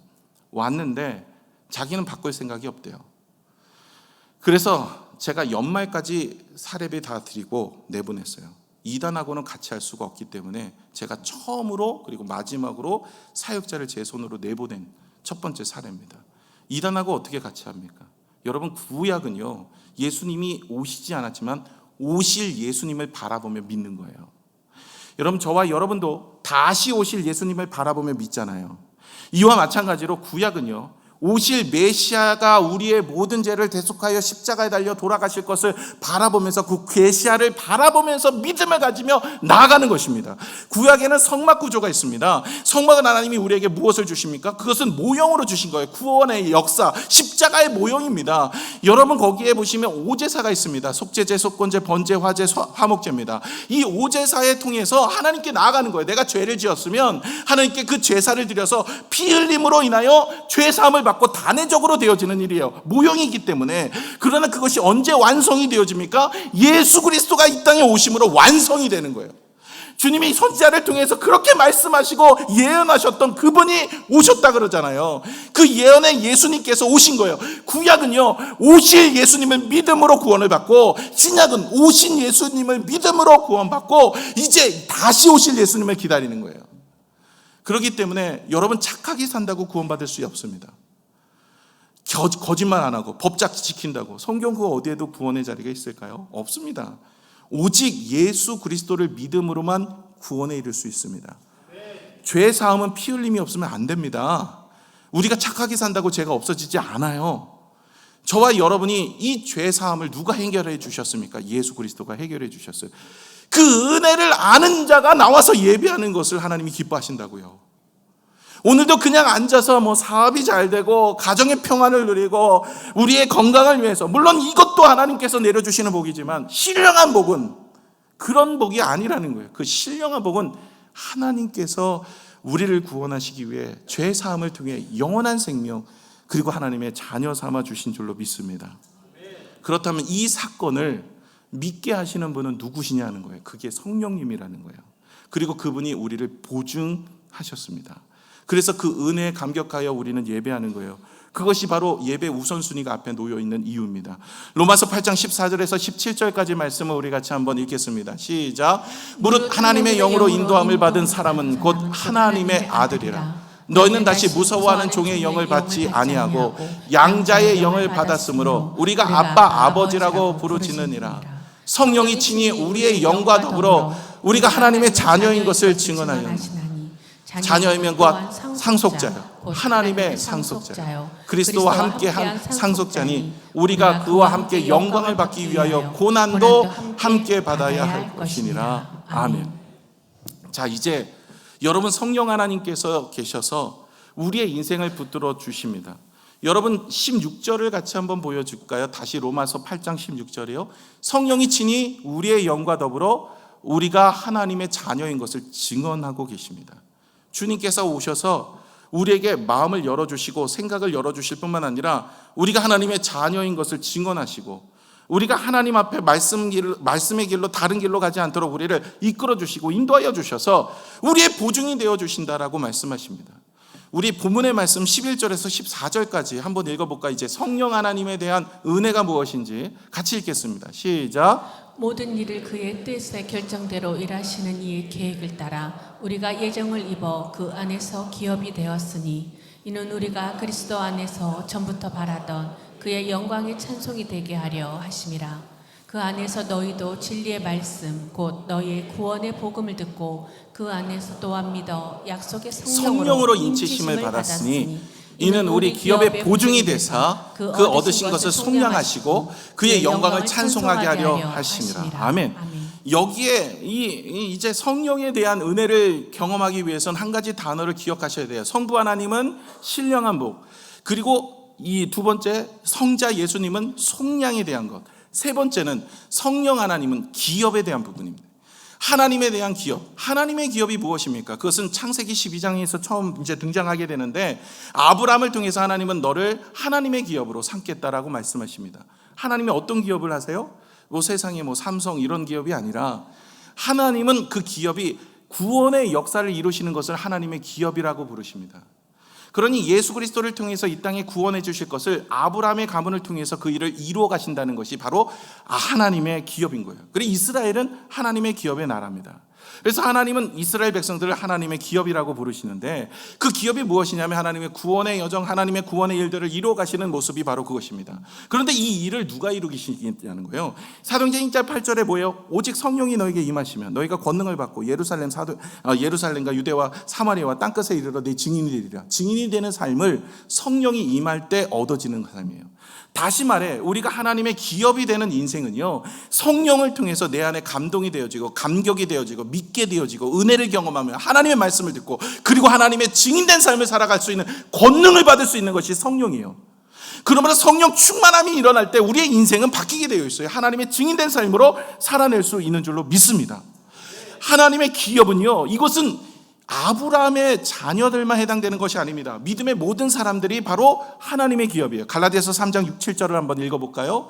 왔는데 자기는 바꿀 생각이 없대요. 그래서 제가 연말까지 사례비 다 드리고 내보냈어요. 이단하고는 같이 할 수가 없기 때문에 제가 처음으로 그리고 마지막으로 사역자를 제 손으로 내보낸 첫 번째 사례입니다. 이단하고 어떻게 같이 합니까? 여러분, 구약은요, 예수님이 오시지 않았지만 오실 예수님을 바라보며 믿는 거예요. 여러분, 저와 여러분도 다시 오실 예수님을 바라보며 믿잖아요. 이와 마찬가지로 구약은요, 오실 메시아가 우리의 모든 죄를 대속하여 십자가에 달려 돌아가실 것을 바라보면서 그 메시아를 바라보면서 믿음을 가지며 나아가는 것입니다. 구약에는 성막 구조가 있습니다. 성막은 하나님이 우리에게 무엇을 주십니까? 그것은 모형으로 주신 거예요. 구원의 역사, 십자가의 모형입니다. 여러분, 거기에 보시면 오제사가 있습니다. 속죄제, 속건제, 번제, 화제, 화목제입니다. 이 오제사에 통해서 하나님께 나아가는 거예요. 내가 죄를 지었으면 하나님께 그 제사를 드려서 피 흘림으로 인하여 죄 사함을 받고 단회적으로 되어지는 일이에요. 모형이기 때문에. 그러나 그것이 언제 완성이 되어집니까? 예수 그리스도가 이 땅에 오심으로 완성이 되는 거예요. 주님이 선지자를 통해서 그렇게 말씀하시고 예언하셨던 그분이 오셨다 그러잖아요. 그 예언의 예수님께서 오신 거예요. 구약은요, 오실 예수님을 믿음으로 구원을 받고, 신약은 오신 예수님을 믿음으로 구원받고 이제 다시 오실 예수님을 기다리는 거예요. 그렇기 때문에 여러분, 착하게 산다고 구원받을 수 없습니다. 거짓말 안 하고 법작 지킨다고 성경 그 어디에도 구원의 자리가 있을까요? 없습니다. 오직 예수 그리스도를 믿음으로만 구원에 이를 수 있습니다. 죄 사함은 피 흘림이 없으면 안 됩니다. 우리가 착하게 산다고 죄가 없어지지 않아요. 저와 여러분이 이 죄 사함을 누가 해결해 주셨습니까? 예수 그리스도가 해결해 주셨어요. 그 은혜를 아는 자가 나와서 예배하는 것을 하나님이 기뻐하신다고요. 오늘도 그냥 앉아서 사업이 잘 되고 가정의 평안을 누리고 우리의 건강을 위해서, 물론 이것도 하나님께서 내려주시는 복이지만 신령한 복은 그런 복이 아니라는 거예요. 그 신령한 복은 하나님께서 우리를 구원하시기 위해 죄 사함을 통해 영원한 생명 그리고 하나님의 자녀 삼아 주신 줄로 믿습니다. 그렇다면 이 사건을 믿게 하시는 분은 누구시냐는 거예요. 그게 성령님이라는 거예요. 그리고 그분이 우리를 보증하셨습니다. 그래서 그 은혜에 감격하여 우리는 예배하는 거예요. 그것이 바로 예배 우선순위가 앞에 놓여 있는 이유입니다. 로마서 8장 14절에서 17절까지 말씀을 우리 같이 한번 읽겠습니다. 시작. 무릇 하나님의 영으로 인도함을 받은 사람은 곧 하나님의 아들이라. 너희는 다시 무서워하는 종의 영을 받지 아니하고 양자의 영을 받았으므로 우리가 아빠 아버지라고 부르짖느니라. 성령이 친히 우리의 영과 더불어 우리가 하나님의 자녀인 것을 증언하였노라. 자녀이면 곧 상속자요, 하나님의 상속자요, 그리스도와 함께 한 상속자니 우리가 그와 함께 영광을 받기 위하여 고난도 함께 받아야 할 것이니라. 아멘. 자, 이제 여러분, 성령 하나님께서 계셔서 우리의 인생을 붙들어 주십니다. 여러분, 16절을 같이 한번 보여줄까요? 다시 로마서 8장 16절이요. 성령이 친히 우리의 영과 더불어 우리가 하나님의 자녀인 것을 증언하고 계십니다. 주님께서 오셔서 우리에게 마음을 열어주시고 생각을 열어주실 뿐만 아니라 우리가 하나님의 자녀인 것을 증언하시고 우리가 하나님 앞에 말씀의 길로 다른 길로 가지 않도록 우리를 이끌어 주시고 인도하여 주셔서 우리의 보증이 되어 주신다라고 말씀하십니다. 우리 본문의 말씀 11절에서 14절까지 한번 읽어볼까? 이제 성령 하나님에 대한 은혜가 무엇인지 같이 읽겠습니다. 시작. 모든 일을 그의 뜻의 결정대로 일하시는 이의 계획을 따라 우리가 예정을 입어 그 안에서 기업이 되었으니 이는 우리가 그리스도 안에서 전부터 바라던 그의 영광의 찬송이 되게 하려 하심이라. 그 안에서 너희도 진리의 말씀 곧 너희의 구원의 복음을 듣고 그 안에서 또한 믿어 약속의 성령으로 인치심을 받았으니 이는 우리 기업의 보증이 되사 그 얻으신 것을 속량하시고 그의 영광을 찬송하게 하려 하심이라. 아멘. 여기에 이제 성령에 대한 은혜를 경험하기 위해서는 한 가지 단어를 기억하셔야 돼요. 성부 하나님은 신령한 복, 그리고 이 두 번째 성자 예수님은 속량에 대한 것, 세 번째는 성령 하나님은 기업에 대한 부분입니다. 하나님에 대한 기업, 하나님의 기업이 무엇입니까? 그것은 창세기 12장에서 처음 이제 등장하게 되는데, 아브라함을 통해서 하나님은 너를 하나님의 기업으로 삼겠다라고 말씀하십니다. 하나님이 어떤 기업을 하세요? 세상에 삼성 이런 기업이 아니라 하나님은 그 기업이 구원의 역사를 이루시는 것을 하나님의 기업이라고 부르십니다. 그러니 예수 그리스도를 통해서 이 땅에 구원해 주실 것을 아브라함의 가문을 통해서 그 일을 이루어 가신다는 것이 바로 하나님의 기업인 거예요. 그리고 이스라엘은 하나님의 기업의 나라입니다. 그래서 하나님은 이스라엘 백성들을 하나님의 기업이라고 부르시는데, 그 기업이 무엇이냐면 하나님의 구원의 여정, 하나님의 구원의 일들을 이루어 가시는 모습이 바로 그것입니다. 그런데 이 일을 누가 이루시겠냐는 거예요. 사도행전 1장 8절에 뭐예요? 오직 성령이 너에게 임하시면 너희가 권능을 받고 예루살렘과 유대와 사마리아와 땅끝에 이르러 내 증인이 되리라. 증인이 되는 삶을 성령이 임할 때 얻어지는 삶이에요. 다시 말해, 우리가 하나님의 기업이 되는 인생은요, 성령을 통해서 내 안에 감동이 되어지고 감격이 되어지고 믿게 되어지고 은혜를 경험하며 하나님의 말씀을 듣고 그리고 하나님의 증인된 삶을 살아갈 수 있는 권능을 받을 수 있는 것이 성령이에요. 그러므로 성령 충만함이 일어날 때 우리의 인생은 바뀌게 되어 있어요. 하나님의 증인된 삶으로 살아낼 수 있는 줄로 믿습니다. 하나님의 기업은요, 이것은 아브라함의 자녀들만 해당되는 것이 아닙니다. 믿음의 모든 사람들이 바로 하나님의 기업이에요. 갈라디아서 3장 6, 7절을 한번 읽어볼까요?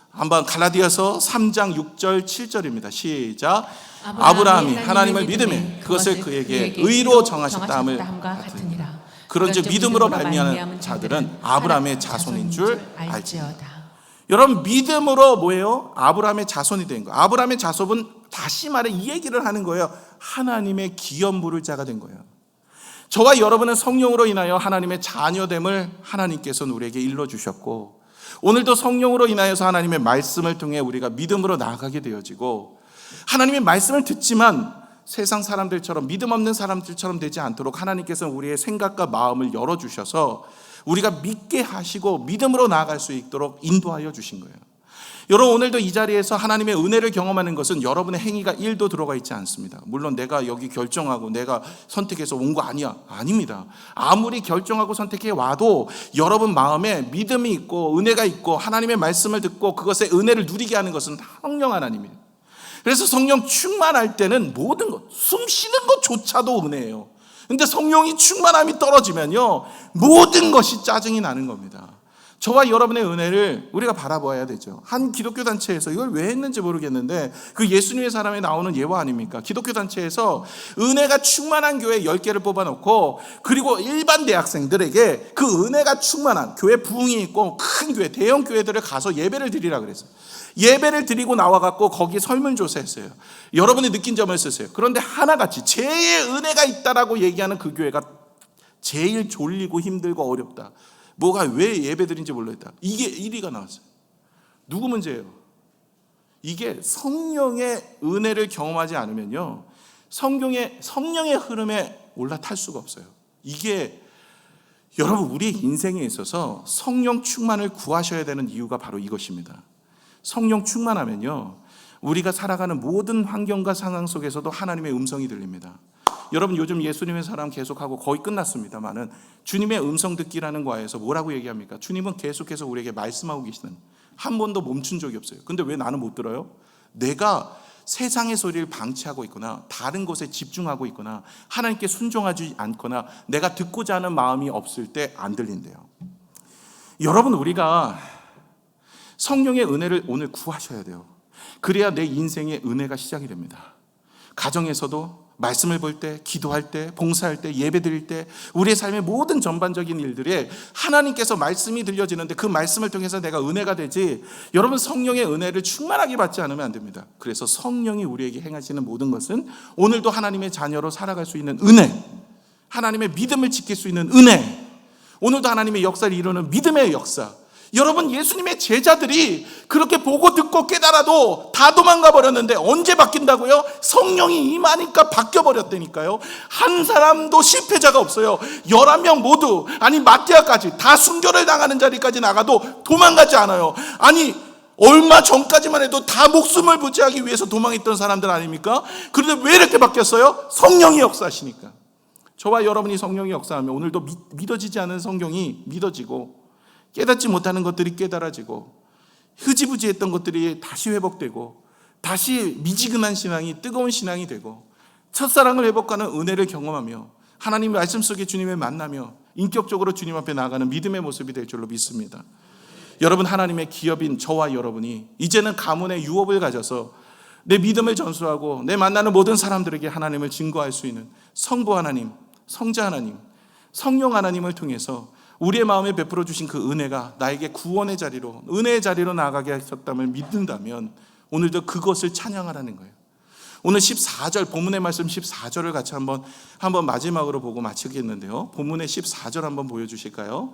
한번 갈라디아서 3장 6절 7절입니다. 시작. 아브라함이 하나님을 믿음에 그것을 그에게 의로 정하셨다 함을 같으니라. 그런즉 믿음으로 말미암은 자들은 아브라함의 자손인 줄 알지어다. 여러분, 믿음으로 뭐예요? 아브라함의 자손이 된 거예요. 아브라함의 자손은 다시 말해 이 얘기를 하는 거예요. 하나님의 기업 물을 자가 된 거예요. 저와 여러분은 성령으로 인하여 하나님의 자녀됨을 하나님께서는 우리에게 일러주셨고, 오늘도 성령으로 인하여서 하나님의 말씀을 통해 우리가 믿음으로 나아가게 되어지고, 하나님의 말씀을 듣지만 세상 사람들처럼 믿음 없는 사람들처럼 되지 않도록 하나님께서는 우리의 생각과 마음을 열어주셔서 우리가 믿게 하시고 믿음으로 나아갈 수 있도록 인도하여 주신 거예요. 여러분, 오늘도 이 자리에서 하나님의 은혜를 경험하는 것은 여러분의 행위가 1도 들어가 있지 않습니다. 물론 내가 여기 결정하고 내가 선택해서 온 거 아닙니다. 아무리 결정하고 선택해 와도 여러분 마음에 믿음이 있고 은혜가 있고 하나님의 말씀을 듣고 그것의 은혜를 누리게 하는 것은 성령 하나님이에요. 그래서 성령 충만할 때는 모든 것, 숨 쉬는 것조차도 은혜예요. 근데 성령이 충만함이 떨어지면요, 모든 것이 짜증이 나는 겁니다. 저와 여러분의 은혜를 우리가 바라봐야 되죠. 한 기독교 단체에서 이걸 왜 했는지 모르겠는데, 그 예수님의 사람에 나오는 예화 아닙니까? 기독교 단체에서 은혜가 충만한 교회 10개를 뽑아놓고, 그리고 일반 대학생들에게 그 은혜가 충만한 교회 부흥이 있고 큰 교회, 대형 교회들을 가서 예배를 드리라 그랬어요. 예배를 드리고 나와갖고 거기 설문조사했어요. 여러분이 느낀 점을 쓰세요. 그런데 하나같이 제일 은혜가 있다라고 얘기하는 그 교회가 제일 졸리고 힘들고 어렵다. 뭐가 왜 예배드린지 몰랐다. 이게 1위가 나왔어요. 누구 문제예요? 이게 성령의 은혜를 경험하지 않으면요, 성령의 흐름에 올라탈 수가 없어요. 이게 여러분, 우리의 인생에 있어서 성령 충만을 구하셔야 되는 이유가 바로 이것입니다. 성령 충만하면요, 우리가 살아가는 모든 환경과 상황 속에서도 하나님의 음성이 들립니다. 여러분, 요즘 예수님의 사람 계속하고 거의 끝났습니다만은 주님의 음성 듣기라는 과에서 뭐라고 얘기합니까? 주님은 계속해서 우리에게 말씀하고 계시는, 한 번도 멈춘 적이 없어요. 근데 왜 나는 못 들어요? 내가 세상의 소리를 방치하고 있거나 다른 곳에 집중하고 있거나 하나님께 순종하지 않거나 내가 듣고자 하는 마음이 없을 때 안 들린대요. 여러분, 우리가 성령의 은혜를 오늘 구하셔야 돼요. 그래야 내 인생의 은혜가 시작이 됩니다. 가정에서도 말씀을 볼 때, 기도할 때, 봉사할 때, 예배 드릴 때, 우리의 삶의 모든 전반적인 일들에 하나님께서 말씀이 들려지는데 그 말씀을 통해서 내가 은혜가 되지, 여러분 성령의 은혜를 충만하게 받지 않으면 안 됩니다. 그래서 성령이 우리에게 행하시는 모든 것은 오늘도 하나님의 자녀로 살아갈 수 있는 은혜, 하나님의 믿음을 지킬 수 있는 은혜, 오늘도 하나님의 역사를 이루는 믿음의 역사. 여러분, 예수님의 제자들이 그렇게 보고 듣고 깨달아도 다 도망가 버렸는데 언제 바뀐다고요? 성령이 임하니까 바뀌어 버렸다니까요. 한 사람도 실패자가 없어요. 11명 모두, 아니 마티아까지 다 순교를 당하는 자리까지 나가도 도망가지 않아요. 아니 얼마 전까지만 해도 다 목숨을 부지하기 위해서 도망했던 사람들 아닙니까? 그런데 왜 이렇게 바뀌었어요? 성령이 역사하시니까. 저와 여러분이 성령이 역사하면 오늘도 믿어지지 않은 성경이 믿어지고, 깨닫지 못하는 것들이 깨달아지고, 흐지부지했던 것들이 다시 회복되고, 다시 미지근한 신앙이 뜨거운 신앙이 되고, 첫사랑을 회복하는 은혜를 경험하며 하나님의 말씀 속에 주님을 만나며 인격적으로 주님 앞에 나아가는 믿음의 모습이 될 줄로 믿습니다. 여러분, 하나님의 기업인 저와 여러분이 이제는 가문의 유업을 가져서 내 믿음을 전수하고 내 만나는 모든 사람들에게 하나님을 증거할 수 있는 성부 하나님, 성자 하나님, 성령 하나님을 통해서 우리의 마음에 베풀어 주신 그 은혜가 나에게 구원의 자리로, 은혜의 자리로 나아가게 하셨다면 믿는다면 오늘도 그것을 찬양하라는 거예요. 오늘 14절, 본문의 말씀 14절을 같이 한번 마지막으로 보고 마치겠는데요. 본문의 14절 한번 보여주실까요?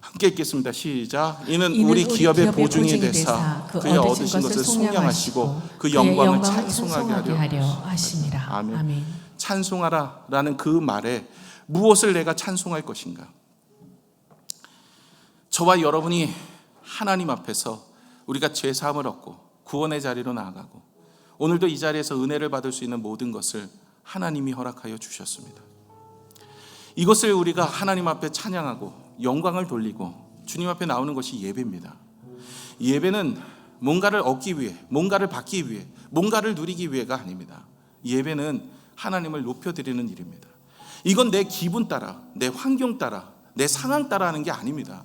함께 읽겠습니다. 시작. 이는 우리 기업의 보증이 되사 그의 얻으신 것을 속량하시고 그 영광을 찬송하게 하려 하심이라. 아멘. 찬송하라라는 그 말에 무엇을 내가 찬송할 것인가? 저와 여러분이 하나님 앞에서 우리가 죄 사함을 얻고 구원의 자리로 나아가고 오늘도 이 자리에서 은혜를 받을 수 있는 모든 것을 하나님이 허락하여 주셨습니다. 이것을 우리가 하나님 앞에 찬양하고 영광을 돌리고 주님 앞에 나오는 것이 예배입니다. 예배는 뭔가를 얻기 위해, 뭔가를 받기 위해, 뭔가를 누리기 위해가 아닙니다. 예배는 하나님을 높여드리는 일입니다. 이건 내 기분 따라, 내 환경 따라, 내 상황 따라 하는 게 아닙니다.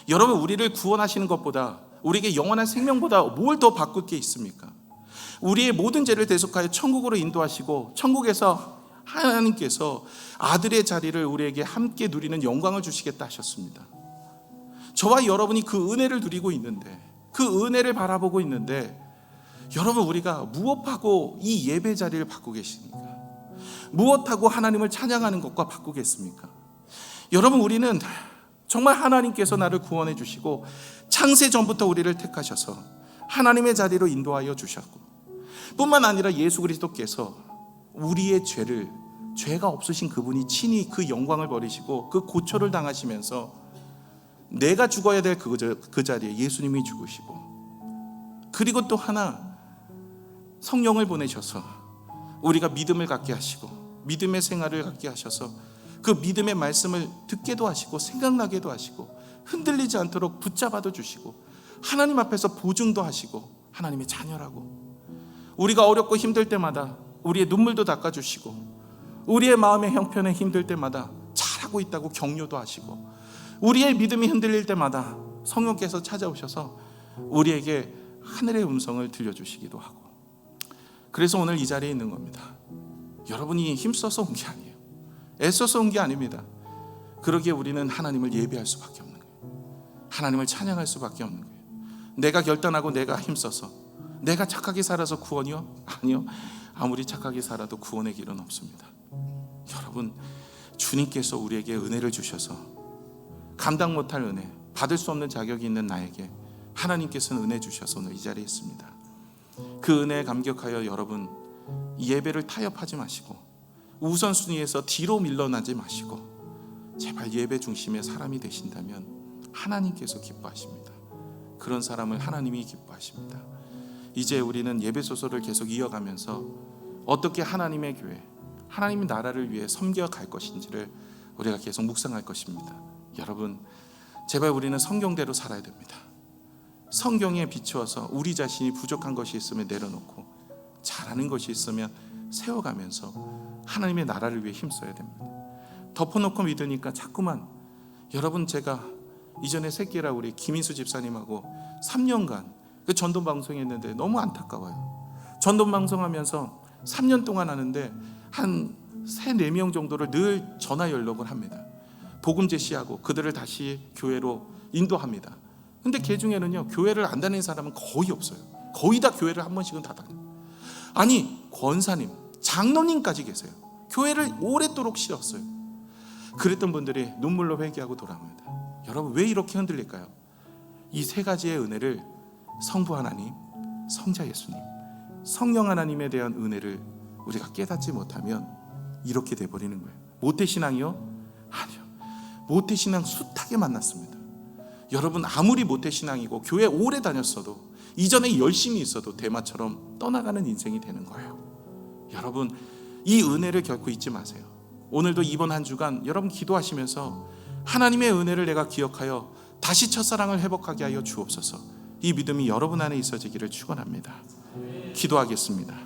여러분, 우리를 구원하시는 것보다, 우리에게 영원한 생명보다 뭘 더 바꿀 게 있습니까? 우리의 모든 죄를 대속하여 천국으로 인도하시고 천국에서 하나님께서 아들의 자리를 우리에게 함께 누리는 영광을 주시겠다 하셨습니다. 저와 여러분이 그 은혜를 누리고 있는데, 그 은혜를 바라보고 있는데, 여러분, 우리가 무엇하고 이 예배 자리를 바꾸고 계십니까? 무엇하고 하나님을 찬양하는 것과 바꾸겠습니까? 여러분, 우리는 정말 하나님께서 나를 구원해 주시고 창세 전부터 우리를 택하셔서 하나님의 자리로 인도하여 주셨고, 뿐만 아니라 예수 그리스도께서 우리의 죄가 없으신 그분이 친히 그 영광을 버리시고 그 고초를 당하시면서 내가 죽어야 될 그 자리에 예수님이 죽으시고, 그리고 또 하나 성령을 보내셔서 우리가 믿음을 갖게 하시고 믿음의 생활을 갖게 하셔서 그 믿음의 말씀을 듣게도 하시고 생각나게도 하시고 흔들리지 않도록 붙잡아도 주시고 하나님 앞에서 보증도 하시고 하나님의 자녀라고, 우리가 어렵고 힘들 때마다 우리의 눈물도 닦아주시고 우리의 마음의 형편에 힘들 때마다 잘하고 있다고 격려도 하시고 우리의 믿음이 흔들릴 때마다 성령께서 찾아오셔서 우리에게 하늘의 음성을 들려주시기도 하고, 그래서 오늘 이 자리에 있는 겁니다. 여러분이 힘써서 온 게 아니에요. 애써서 온 게 아닙니다. 그러기에 우리는 하나님을 예배할 수밖에 없는 거예요. 하나님을 찬양할 수밖에 없는 거예요. 내가 결단하고 내가 힘써서 내가 착하게 살아서 구원이요? 아니요. 아무리 착하게 살아도 구원의 길은 없습니다. 여러분, 주님께서 우리에게 은혜를 주셔서 감당 못할 은혜, 받을 수 없는 자격이 있는 나에게 하나님께서는 은혜 주셔서 오늘 이 자리에 있습니다. 그 은혜에 감격하여 여러분, 예배를 타협하지 마시고 우선순위에서 뒤로 밀려나지 마시고 제발 예배 중심의 사람이 되신다면 하나님께서 기뻐하십니다. 그런 사람을 하나님이 기뻐하십니다. 이제 우리는 예배 소설을 계속 이어가면서 어떻게 하나님의 교회, 하나님의 나라를 위해 섬겨갈 것인지를 우리가 계속 묵상할 것입니다. 여러분, 제발 우리는 성경대로 살아야 됩니다. 성경에 비추어서 우리 자신이 부족한 것이 있으면 내려놓고 잘하는 것이 있으면 세워가면서 하나님의 나라를 위해 힘써야 됩니다. 덮어놓고 믿으니까 자꾸만, 여러분, 제가 이전에 새끼라 우리 김인수 집사님하고 3년간 그 전도 방송했는데 너무 안타까워요. 전도 방송하면서 3년 동안 하는데 한 3-4명 정도를 늘 전화 연락을 합니다. 복음 제시하고 그들을 다시 교회로 인도합니다. 근데 그 중에는요, 교회를 안 다니는 사람은 거의 없어요. 거의 다 교회를 한 번씩은 다 다녀요. 아니, 권사님, 장로님까지 계세요. 교회를 오랫도록 싫었어요. 그랬던 분들이 눈물로 회개하고 돌아옵니다. 여러분, 왜 이렇게 흔들릴까요? 이 3가지의 은혜를 성부 하나님, 성자 예수님, 성령 하나님에 대한 은혜를 우리가 깨닫지 못하면 이렇게 돼버리는 거예요. 모태신앙이요? 아니요. 모태신앙 숱하게 만났습니다. 여러분, 아무리 모태신앙이고 교회 오래 다녔어도, 이전에 열심히 있어도 대마처럼 떠나가는 인생이 되는 거예요. 여러분, 이 은혜를 결코 잊지 마세요. 오늘도 이번 한 주간 여러분 기도하시면서 하나님의 은혜를 내가 기억하여 다시 첫사랑을 회복하게 하여 주옵소서. 이 믿음이 여러분 안에 있어지기를 축원합니다. 기도하겠습니다.